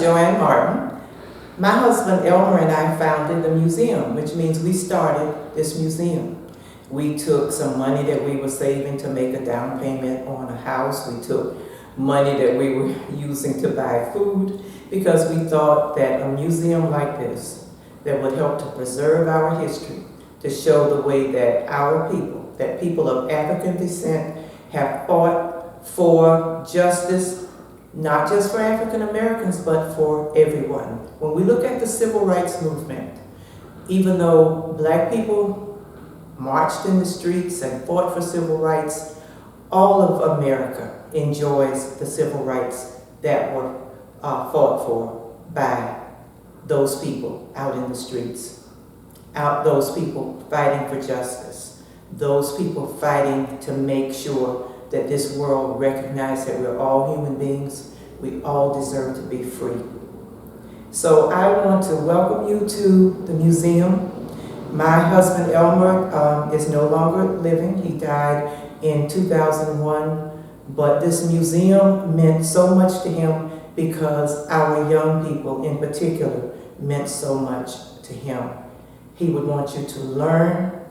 Joanne Martin. My husband Elmer and I founded the museum, which means we started this museum. We took some money that we were saving to make a down payment on a house. We took money that we were using to buy food because we thought that a museum like this that would help to preserve our history, to show the way that our people, that people of African descent, have fought for justice, not just for African Americans, but for everyone. When we look at the civil rights movement, even though black people marched in the streets and fought for civil rights, all of America enjoys the civil rights that were fought for by those people out in the streets, those people fighting for justice, those people fighting to make sure that this world recognizes that we're all human beings, we all deserve to be free. So I want to welcome you to the museum. My husband Elmer is no longer living. He died in 2001, but this museum meant so much to him because our young people in particular meant so much to him. He would want you to learn.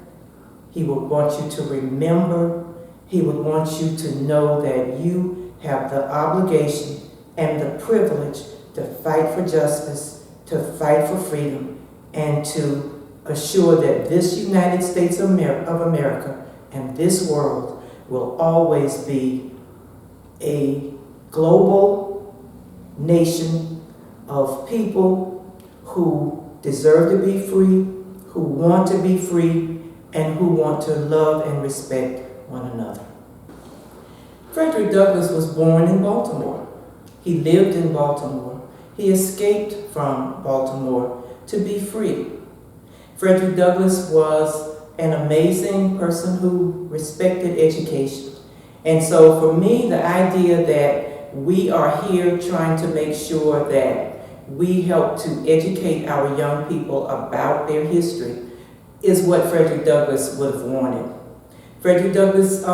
He would want you to remember. He would want you to know that you have the obligation and the privilege to fight for justice, to fight for freedom, and to assure that this United States of America and this world will always be a global nation of people who deserve to be free, who want to be free, and who want to love and respect one another. Frederick Douglass was born in Baltimore. He lived in Baltimore. He escaped from Baltimore to be free. Frederick Douglass was an amazing person who respected education. And so for me, the idea that we are here trying to make sure that we help to educate our young people about their history is what Frederick Douglass would have wanted. Frederick Douglass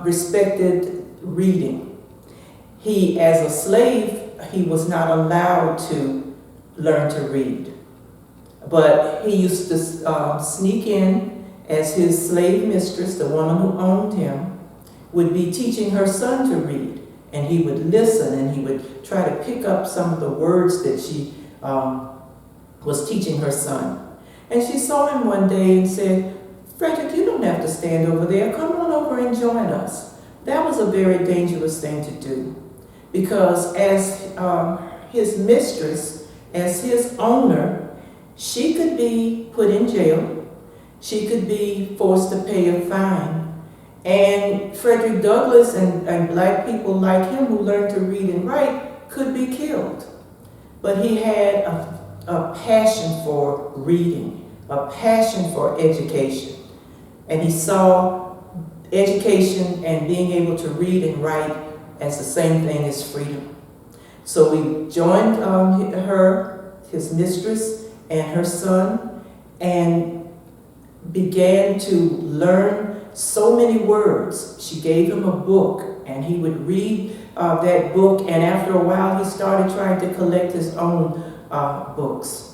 respected reading. He, as a slave, he was not allowed to learn to read. But he used to sneak in as his slave mistress, the woman who owned him, would be teaching her son to read. And he would listen and he would try to pick up some of the words that she was teaching her son. And she saw him one day and said, "Frederick, you don't have to stand over there. Come on over and join us." That was a very dangerous thing to do because as his mistress, as his owner, she could be put in jail. She could be forced to pay a fine. And Frederick Douglass and black people like him who learned to read and write could be killed. But he had a passion for reading, a passion for education. And he saw education and being able to read and write as the same thing as freedom. So we joined her, his mistress, and her son, and began to learn so many words. She gave him a book, and he would read that book, and after a while he started trying to collect his own books.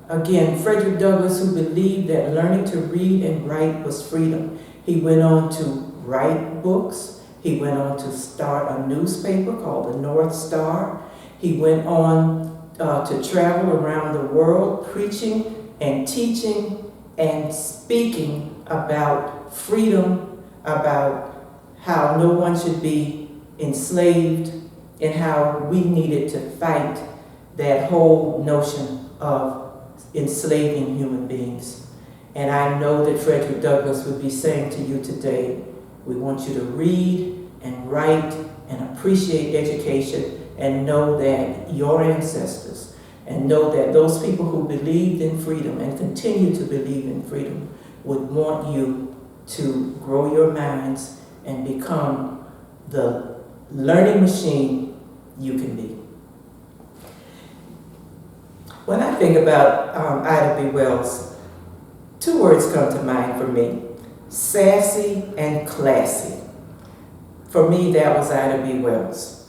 Again, Frederick Douglass, who believed that learning to read and write was freedom. He went on to write books. He went on to start a newspaper called the North Star. He went on to travel around the world preaching and teaching and speaking about freedom, about how no one should be enslaved, and how we needed to fight that whole notion of enslaving human beings. And I know that Frederick Douglass would be saying to you today, we want you to read and write and appreciate education and know that your ancestors, and know that those people who believed in freedom and continue to believe in freedom would want you to grow your minds and become the learning machine you can be. When I think about Ida B. Wells, two words come to mind for me: sassy and classy. For me, that was Ida B. Wells.